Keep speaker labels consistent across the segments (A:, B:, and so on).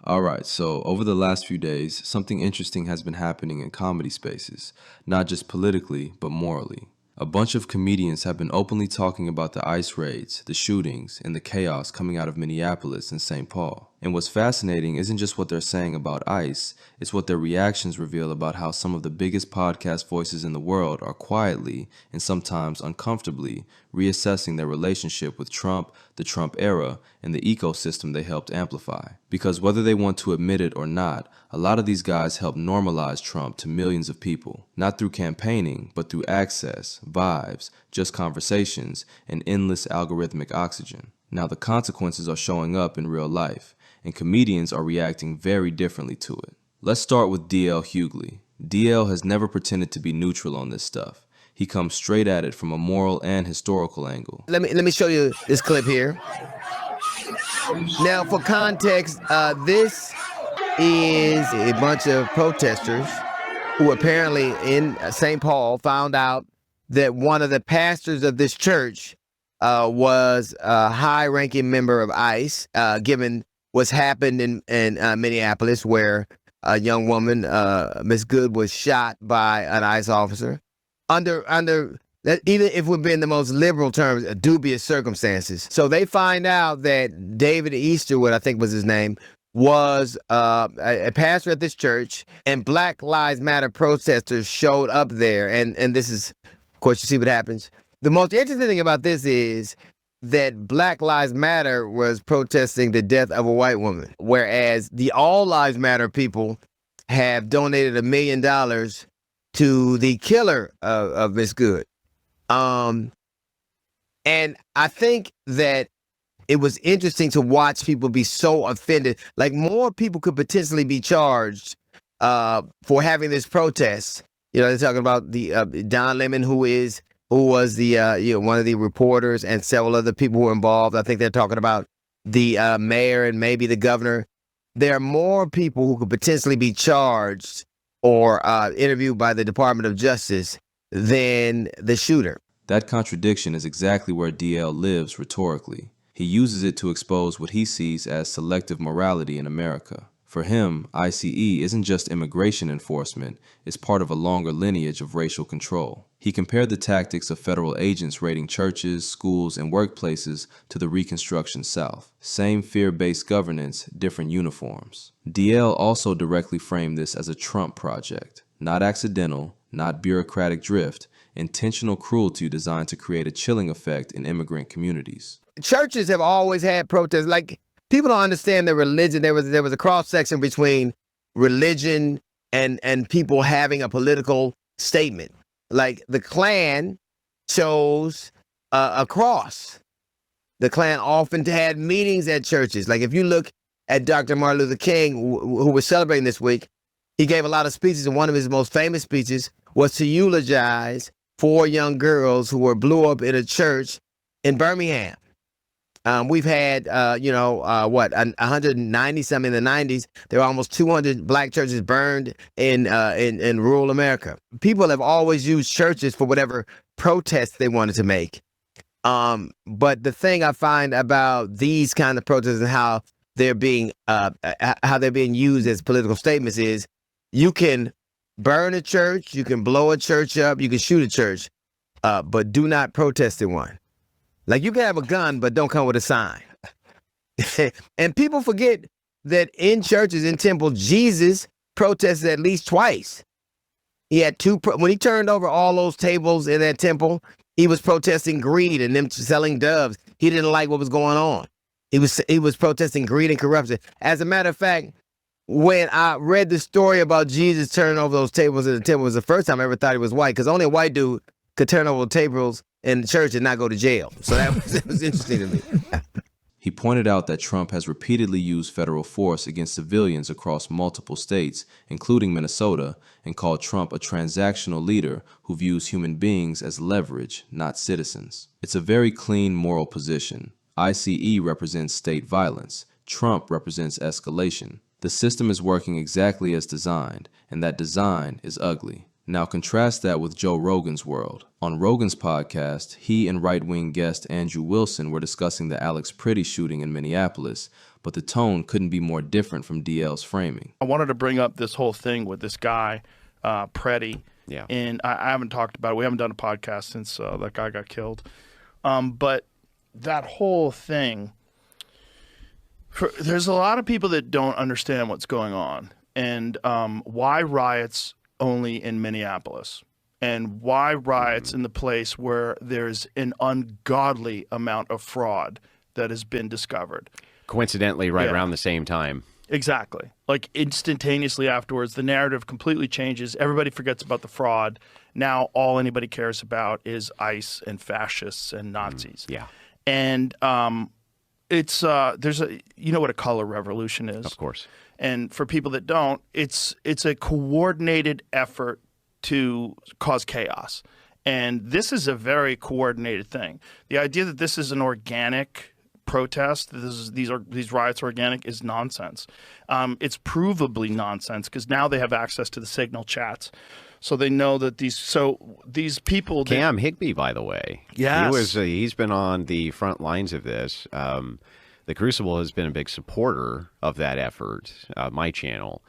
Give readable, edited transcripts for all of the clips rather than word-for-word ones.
A: Alright, so over the last few days, something interesting has been happening in comedy spaces, not just politically, but morally. A bunch of comedians have been openly talking about the ICE raids, the shootings, and the chaos coming out of Minneapolis and St. Paul. And what's fascinating isn't just what they're saying about ICE, it's what their reactions reveal about how some of the biggest podcast voices in the world are quietly, and sometimes uncomfortably, reassessing their relationship with Trump, the Trump era, and the ecosystem they helped amplify. Because whether they want to admit it or not, a lot of these guys helped normalize Trump to millions of people, not through campaigning, but through access, vibes, just conversations, and endless algorithmic oxygen. Now the consequences are showing up in real life, and comedians are reacting very differently to it. Let's start with DL Hugley. DL has never pretended to be neutral on this stuff. He comes straight at it from a moral and historical angle.
B: Let me show you this clip here. Now, for context, this is a bunch of protesters who apparently in St. Paul found out that one of the pastors of this church was a high-ranking member of ICE, given what's happened in Minneapolis, where a young woman, Miss Good, was shot by an ICE officer under that, even if we've been the most liberal terms, dubious circumstances. So they find out that David Easterwood, I think was his name, was a pastor at this church, and Black Lives Matter protesters showed up there. And this is, of course, you see what happens. The most interesting thing about this is that Black Lives Matter was protesting the death of a white woman, whereas the All Lives Matter people have donated $1 million to the killer of Miss Good. And I think that it was interesting to watch people be so offended. Like, more people could potentially be charged for having this protest. You know, they're talking about the Don Lemon, who was the one of the reporters, and several other people who were involved. I think they're talking about the mayor and maybe the governor. There are more people who could potentially be charged or interviewed by the Department of Justice than the shooter.
A: That contradiction is exactly where DL lives rhetorically. He uses it to expose what he sees as selective morality in America. For him, ICE isn't just immigration enforcement, it's part of a longer lineage of racial control. He compared the tactics of federal agents raiding churches, schools, and workplaces to the Reconstruction South. Same fear-based governance, different uniforms. DL also directly framed this as a Trump project. Not accidental, not bureaucratic drift, intentional cruelty designed to create a chilling effect in immigrant communities.
B: Churches have always had protests. Like, people don't understand their religion. There was a cross-section between religion and people having a political statement. Like, the Klan chose a cross. The Klan often had meetings at churches. Like, if you look at Dr. Martin Luther King, who we're celebrating this week, he gave a lot of speeches, and one of his most famous speeches was to eulogize 4 young girls who were blew up in a church in Birmingham. We've had, 190 something in the 90s. There were almost 200 black churches burned in rural America. People have always used churches for whatever protests they wanted to make. But the thing I find about these kind of protests and how they're being used as political statements is, you can burn a church, you can blow a church up, you can shoot a church, but do not protest in one. Like, you can have a gun, but don't come with a sign. And people forget that in churches, in temples, Jesus protested at least twice. He had when he turned over all those tables in that temple, he was protesting greed and them selling doves. He didn't like what was going on. He was protesting greed and corruption. As a matter of fact, when I read the story about Jesus turning over those tables in the temple, it was the first time I ever thought he was white, because only a white dude could turn over tables in the church and not go to jail. So that was interesting to me.
A: He pointed out that Trump has repeatedly used federal force against civilians across multiple states, including Minnesota, and called Trump a transactional leader who views human beings as leverage, not citizens. It's a very clean moral position. ICE represents state violence. Trump represents escalation. The system is working exactly as designed, and that design is ugly. Now contrast that with Joe Rogan's world. On Rogan's podcast, he and right-wing guest Andrew Wilson were discussing the Alex Pretty shooting in Minneapolis, but the tone couldn't be more different from DL's framing.
C: I wanted to bring up this whole thing with this guy, Pretty.
D: Yeah.
C: And I haven't talked about it. We haven't done a podcast since that guy got killed. But that whole thing, there's a lot of people that don't understand what's going on. And why riots only in Minneapolis? And why riots in the place where there's an ungodly amount of fraud that has been discovered?
D: Coincidentally, right around the same time.
C: Exactly. Like instantaneously afterwards, the narrative completely changes. Everybody forgets about the fraud. Now all anybody cares about is ICE and fascists and Nazis.
D: Yeah.
C: And it's there's a, you know what a color revolution is?
D: Of course.
C: And for people that don't, it's a coordinated effort to cause chaos. And this is a very coordinated thing. The idea that this is an organic protest, these riots are organic, is nonsense. It's provably nonsense because now they have access to the signal chats. So they know that these people...
D: Cam Higbee, by the way.
C: Yes.
D: He's been on the front lines of this. The Crucible has been a big supporter of that effort, my channel.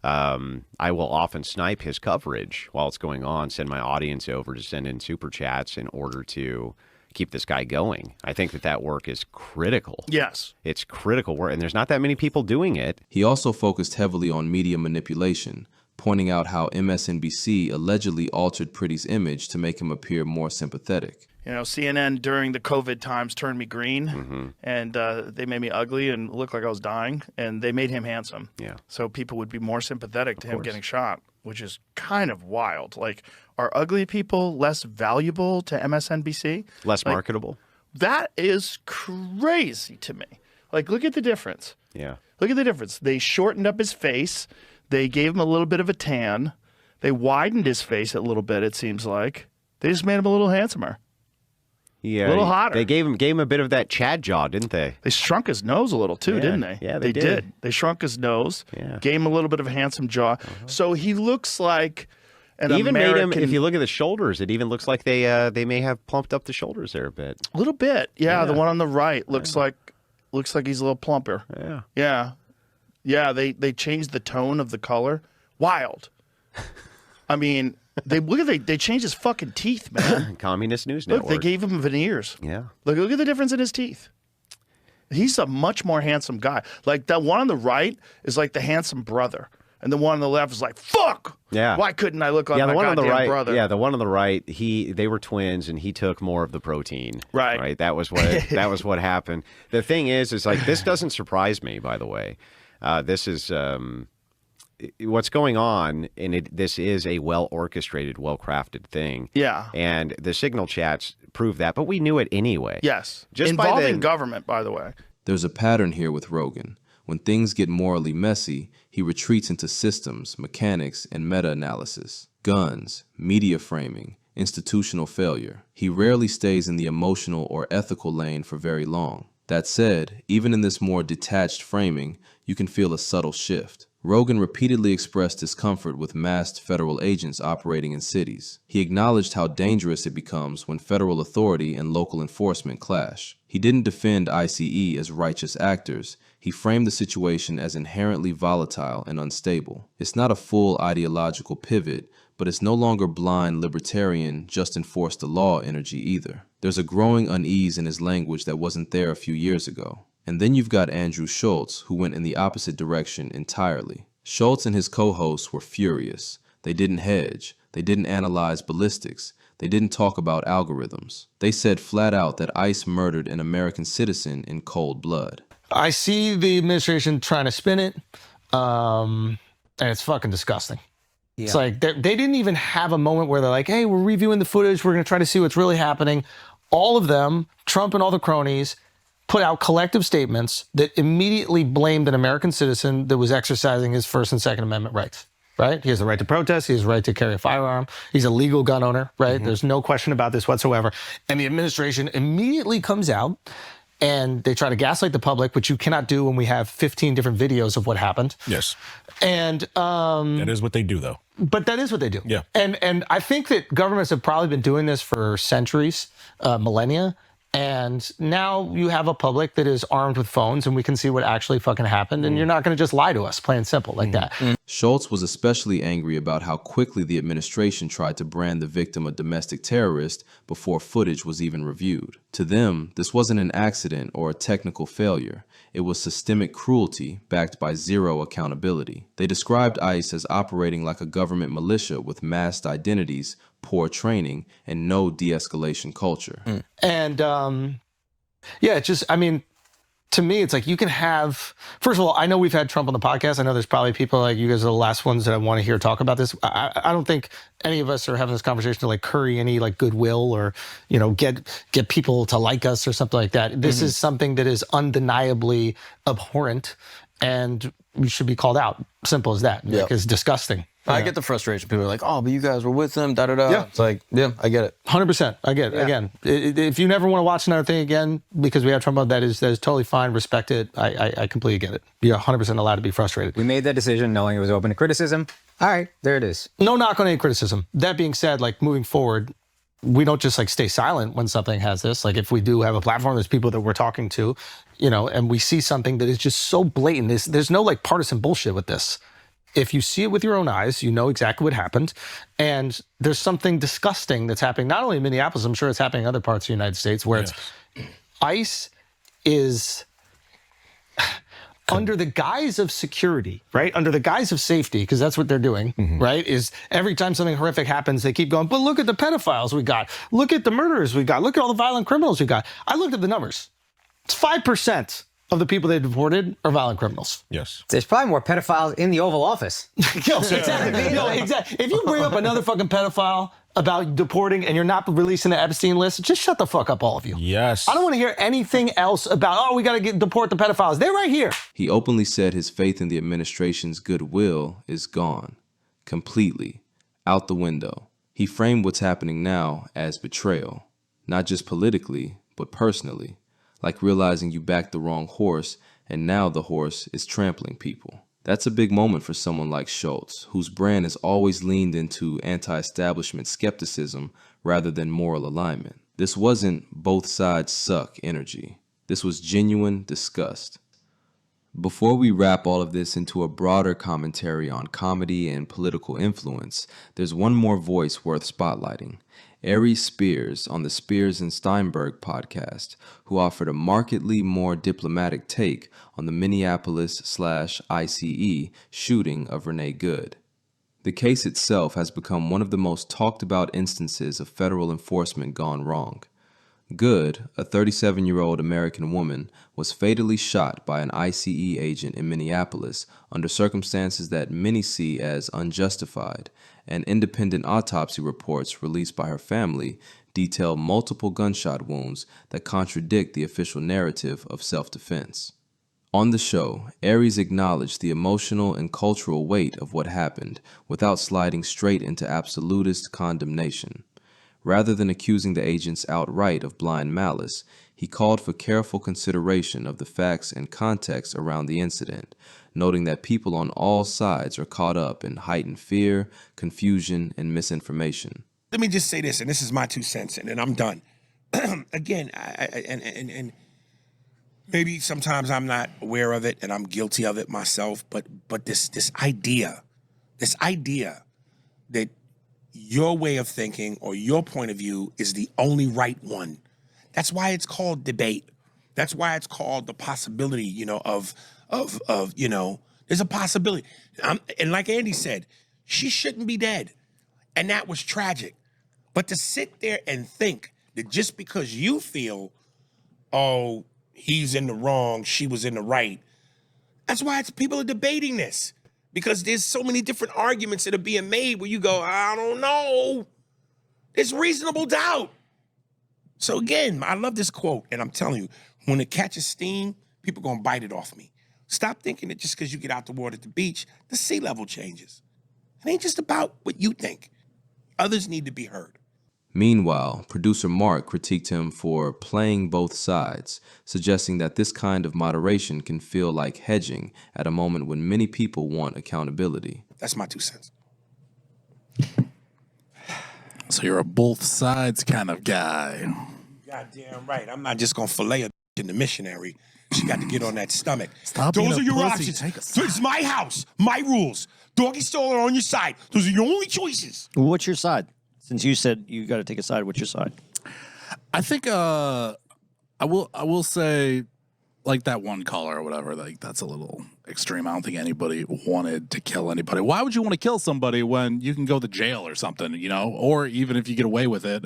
D: I will often snipe his coverage while it's going on, send my audience over to send in super chats in order to keep this guy going. I think that work is critical.
C: Yes.
D: It's critical work, and there's not that many people doing it.
A: He also focused heavily on media manipulation, pointing out how MSNBC allegedly altered Pretty's image to make him appear more sympathetic.
C: You know, CNN during the COVID times turned me green, and they made me ugly and look like I was dying, and they made him handsome.
D: Yeah.
C: So people would be more sympathetic to him getting shot, which is kind of wild. Like, are ugly people less valuable to MSNBC?
D: Less marketable?
C: That is crazy to me. Like, look at the difference.
D: Yeah.
C: Look at the difference. They shortened up his face. They gave him a little bit of a tan. They widened his face a little bit, it seems like. They just made him a little handsomer.
D: Yeah,
C: a little hotter.
D: They gave him a bit of that Chad jaw, didn't they?
C: They shrunk his nose a little too, didn't they?
D: Yeah, they did.
C: They shrunk his nose,
D: Yeah.
C: gave him a little bit of a handsome jaw. So he looks like an
D: Even
C: American...
D: made him, if you look at the shoulders, it even looks like they may have plumped up the shoulders there a bit.
C: A little bit, yeah. The
D: Yeah.
C: one on the right looks like he's a little plumper.
D: Yeah.
C: Yeah. Yeah, they changed the tone of the color. Wild. I mean... They changed his fucking teeth, man.
D: Communist News
C: Look,
D: Network.
C: they gave him veneers.
D: Yeah.
C: Look at the difference in his teeth. He's a much more handsome guy. Like that one on the right is like the handsome brother, and the one on the left is like, fuck.
D: Yeah.
C: Why couldn't I look like
D: Yeah,
C: my
D: the one on the
C: goddamn
D: right.
C: brother?
D: Yeah, the one on the right. They were twins, and he took more of the protein.
C: Right.
D: Right. That was what happened. The thing is like this doesn't surprise me. By the way, this is what's going on, and this is a well orchestrated, well crafted thing.
C: Yeah.
D: And the signal chats prove that, but we knew it anyway.
C: Yes.
D: Just by
C: involving
D: the-
C: government, by the way.
A: There's a pattern here with Rogan. When things get morally messy, he retreats into systems, mechanics, and meta-analysis. Guns, media framing, institutional failure. He rarely stays in the emotional or ethical lane for very long. That said, even in this more detached framing, you can feel a subtle shift. Rogan repeatedly expressed discomfort with masked federal agents operating in cities. He acknowledged how dangerous it becomes when federal authority and local enforcement clash. He didn't defend ICE as righteous actors. He framed the situation as inherently volatile and unstable. It's not a full ideological pivot, but it's no longer blind libertarian, just enforce the law energy either. There's a growing unease in his language that wasn't there a few years ago. And then you've got Andrew Schultz, who went in the opposite direction entirely. Schultz and his co-hosts were furious. They didn't hedge. They didn't analyze ballistics. They didn't talk about algorithms. They said flat out that ICE murdered an American citizen in cold blood.
E: I see the administration trying to spin it, and it's fucking disgusting. Yeah. It's like they didn't even have a moment where they're like, hey, we're reviewing the footage. We're going to try to see what's really happening. All of them, Trump and all the cronies, put out collective statements that immediately blamed an American citizen that was exercising his First and Second Amendment rights, right? He has the right to protest. He has the right to carry a firearm. He's a legal gun owner, right? There's no question about this whatsoever. And the administration immediately comes out and they try to gaslight the public, which you cannot do when we have 15 different videos of what happened.
F: Yes.
E: And
F: That is what they do, though.
E: but that is what they do.
F: Yeah.
E: And I think that governments have probably been doing this for centuries, millennia. And now you have a public that is armed with phones, and we can see what actually fucking happened. And you're not going to just lie to us, plain and simple, like that.
A: Schultz was especially angry about how quickly the administration tried to brand the victim a domestic terrorist before footage was even reviewed. To them, this wasn't an accident or a technical failure. It was systemic cruelty backed by zero accountability. They described ICE as operating like a government militia with masked identities, poor training, and no de-escalation culture.
E: And yeah, it's just, I mean, to me, it's like you can have, first of all, I know we've had Trump on the podcast. I know there's probably people like you guys are the last ones that I want to hear talk about this. I don't think any of us are having this conversation to like curry any like goodwill or, you know, get people to like us or something like that. This is something that is undeniably abhorrent and we should be called out. Simple as that. Like, it's disgusting.
G: I get the frustration. People are like, oh, but you guys were with them, da-da-da.
E: Yeah.
G: It's like, yeah, I get it.
E: 100%. I get it. Again, if you never want to watch another thing again because we have Trump on, that is totally fine. Respect it. I completely get it. You're 100% allowed to be frustrated.
H: We made that decision knowing it was open to criticism. All right, there it is.
E: No knock on any criticism. That being said, like moving forward, we don't just like stay silent when something has this. Like if we do have a platform, there's people that we're talking to, you know, and we see something that is just so blatant. There's no like partisan bullshit with this. If you see it with your own eyes, you know exactly what happened. And there's something disgusting that's happening, not only in Minneapolis, I'm sure it's happening in other parts of the United States, where it's ICE is under the guise of security, right? Under the guise of safety, because that's what they're doing, right? Is every time something horrific happens, they keep going, but look at the pedophiles we got. Look at the murderers we got. Look at all the violent criminals we got. I looked at the numbers. It's 5% of the people they deported are violent criminals.
F: Yes.
H: There's probably more pedophiles in the Oval Office.
E: Exactly. No, exactly. If you bring up another fucking pedophile about deporting and you're not releasing the Epstein list, just shut the fuck up, all of you.
F: Yes.
E: I don't want to hear anything else about, oh, we got to deport the pedophiles. They're right here.
A: He openly said his faith in the administration's goodwill is gone, completely, out the window. He framed what's happening now as betrayal, not just politically, but personally. Like realizing you backed the wrong horse and now the horse is trampling people. That's a big moment for someone like Schultz, whose brand has always leaned into anti-establishment skepticism rather than moral alignment. This wasn't both sides suck energy. This was genuine disgust. Before we wrap all of this into a broader commentary on comedy and political influence, there's one more voice worth spotlighting. Aries Spears on the Spears and Steinberg podcast, who offered a markedly more diplomatic take on the Minneapolis/ICE shooting of Renee Good. The case itself has become one of the most talked about instances of federal enforcement gone wrong. Good, a 37-year-old American woman, was fatally shot by an ICE agent in Minneapolis under circumstances that many see as unjustified, and independent autopsy reports released by her family detail multiple gunshot wounds that contradict the official narrative of self-defense. On the show, Aries acknowledged the emotional and cultural weight of what happened without sliding straight into absolutist condemnation. Rather than accusing the agents outright of blind malice, he called for careful consideration of the facts and context around the incident, noting that people on all sides are caught up in heightened fear, confusion, and misinformation.
I: Let me just say this, and this is my 2 cents, and then I'm done. Again, and maybe sometimes I'm not aware of it, and I'm guilty of it myself. But this idea that your way of thinking or your point of view is the only right one. That's why it's called debate. That's why it's called the possibility, of there's a possibility. And like Andy said, she shouldn't be dead. And that was tragic. But to sit there and think that just because you feel, oh, he's in the wrong, she was in the right, that's why people are debating this. Because there's so many different arguments that are being made where you go, I don't know. There's reasonable doubt. So again, I love this quote, and I'm telling you, when it catches steam, people are going to bite it off me. Stop thinking that just because you get out the water at the beach, the sea level changes. It ain't just about what you think. Others need to be heard.
A: Meanwhile, producer Mark critiqued him for playing both sides, suggesting that this kind of moderation can feel like hedging at a moment when many people want accountability.
I: That's my 2 cents.
F: So you're a both sides kind of guy.
I: Goddamn right. I'm not just gonna fillet a in the missionary. She got to get on that stomach.
F: Stop being
I: Those
F: a
I: are your
F: pussy.
I: options.
F: Take a
I: So it's my house, my rules. Doggy style are on your side. Those are your only choices.
J: What's your side? Since you said you got to take a side, what's your side?
F: I think I will say, like that one caller or whatever, like that's a little extreme. I don't think anybody wanted to kill anybody. Why would you want to kill somebody when you can go to jail or something, you know? Or even if you get away with it,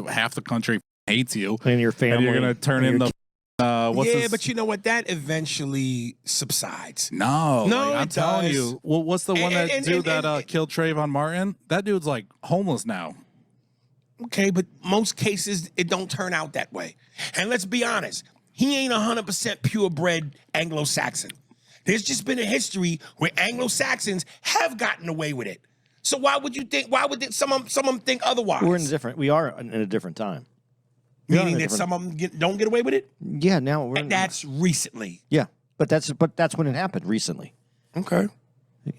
F: half the country hates you.
J: And your family.
F: And you're going to turn in the...
I: But you know what? That eventually subsides.
F: No,
I: No,
F: I'm
I: it
F: telling
I: does.
F: you. Well, what's the one that killed Trayvon Martin? That dude's like homeless now.
I: Okay, but most cases, it don't turn out that way. And let's be honest, he ain't 100% purebred Anglo-Saxon. There's just been a history where Anglo-Saxons have gotten away with it. So why would you think, some of them think otherwise?
J: We are in a different time.
I: Meaning that some of them don't get away with it?
J: Yeah, now we're
I: That's recently.
J: Yeah, but that's when it happened recently.
I: Okay.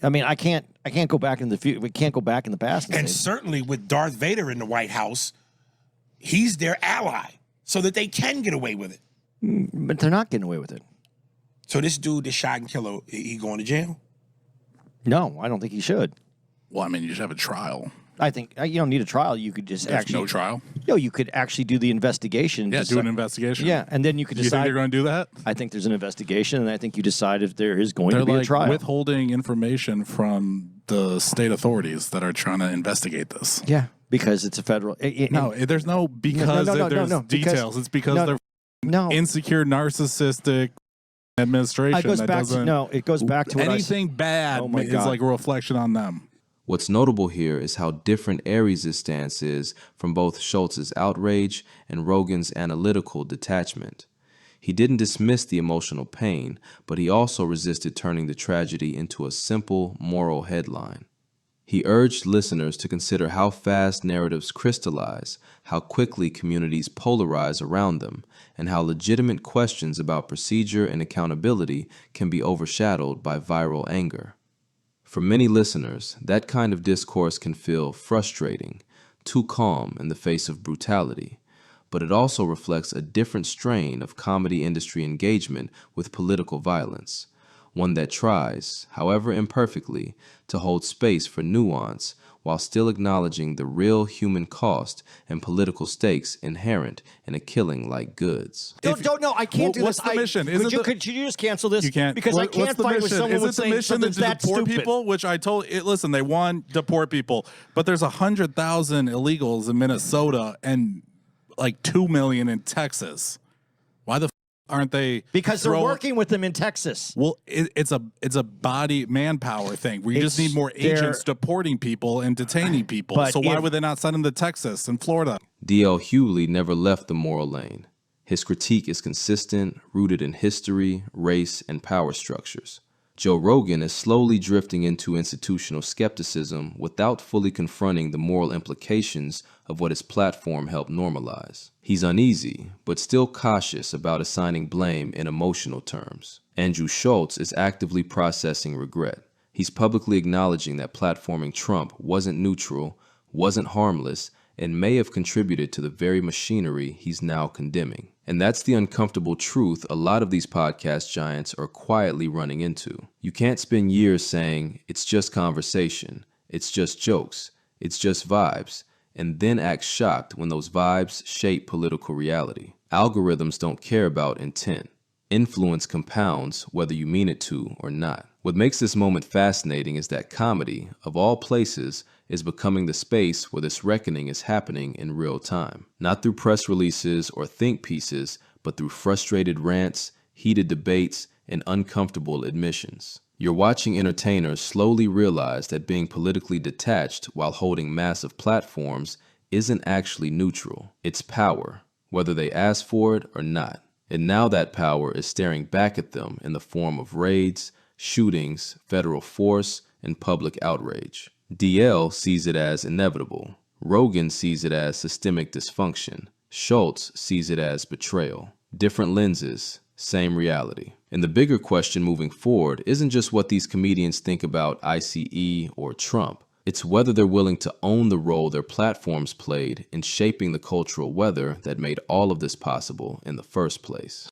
J: I mean, I can't go back in the future. We can't go back in the past.
I: And certainly with Darth Vader in the White House, he's their ally so that they can get away with it.
J: But they're not getting away with it.
I: So this dude, this shot and killer, he going to jail?
J: No, I don't think he should.
F: Well, I mean, you should have a trial.
J: I think you don't need a trial. You could just
F: There's no trial?
J: No, you could actually do the investigation.
F: Yeah, do an investigation.
J: Yeah, and then you could
F: You
J: decide.
F: think they're going to do that?
J: I think there's an investigation, and I think you decide if there is going
F: They're
J: to be
F: like
J: a trial.
F: withholding information from the state authorities that are trying to investigate this.
J: Yeah, because it's a federal.
F: No, there's no because there's details. It's because they're insecure, narcissistic administration.
J: It goes
F: that
J: back
F: doesn't,
J: to it goes back to what
F: anything bad
J: Oh my
F: is
J: God.
F: like a reflection on them.
A: What's notable here is how different Aries' stance is from both Schultz's outrage and Rogan's analytical detachment. He didn't dismiss the emotional pain, but he also resisted turning the tragedy into a simple moral headline. He urged listeners to consider how fast narratives crystallize, how quickly communities polarize around them, and how legitimate questions about procedure and accountability can be overshadowed by viral anger. For many listeners, that kind of discourse can feel frustrating, too calm in the face of brutality, but it also reflects a different strain of comedy industry engagement with political violence, one that tries, however imperfectly, to hold space for nuance while still acknowledging the real human cost and political stakes inherent in a killing like Goods.
J: Don't know. I can't do
F: what's
J: this.
F: the mission?
J: Could you just cancel this?
F: You can't.
J: Because I can't
F: what's the
J: fight with
F: mission?
J: someone
F: Is
J: with
F: it the
J: saying
F: mission
J: something's
F: to
J: that
F: deport
J: stupid.
F: people? Which I told listen, they want to deport people, but there's 100,000 illegals in Minnesota and like 2 million in Texas. Why the aren't they?
J: Because they're working with them in Texas.
F: Well, it's a body manpower thing. We just need more agents deporting people and detaining people.
J: But
F: So why would they not send them to Texas and Florida?
A: D.L. Hugley never left the moral lane. His critique is consistent, rooted in history, race, and power structures. Joe Rogan is slowly drifting into institutional skepticism without fully confronting the moral implications of what his platform helped normalize. He's uneasy, but still cautious about assigning blame in emotional terms. Andrew Schultz is actively processing regret. He's publicly acknowledging that platforming Trump wasn't neutral, wasn't harmless, and may have contributed to the very machinery he's now condemning. And that's the uncomfortable truth a lot of these podcast giants are quietly running into. You can't spend years saying, it's just conversation, it's just jokes, it's just vibes, and then act shocked when those vibes shape political reality. Algorithms don't care about intent. Influence compounds whether you mean it to or not. What makes this moment fascinating is that comedy, of all places, is becoming the space where this reckoning is happening in real time. Not through press releases or think pieces, but through frustrated rants, heated debates, and uncomfortable admissions. You're watching entertainers slowly realize that being politically detached while holding massive platforms isn't actually neutral. It's power, whether they ask for it or not. And now that power is staring back at them in the form of raids, shootings, federal force, and public outrage. DL sees it as inevitable. Rogan sees it as systemic dysfunction. Schultz sees it as betrayal. Different lenses, same reality. And the bigger question moving forward isn't just what these comedians think about ICE or Trump. It's whether they're willing to own the role their platforms played in shaping the cultural weather that made all of this possible in the first place.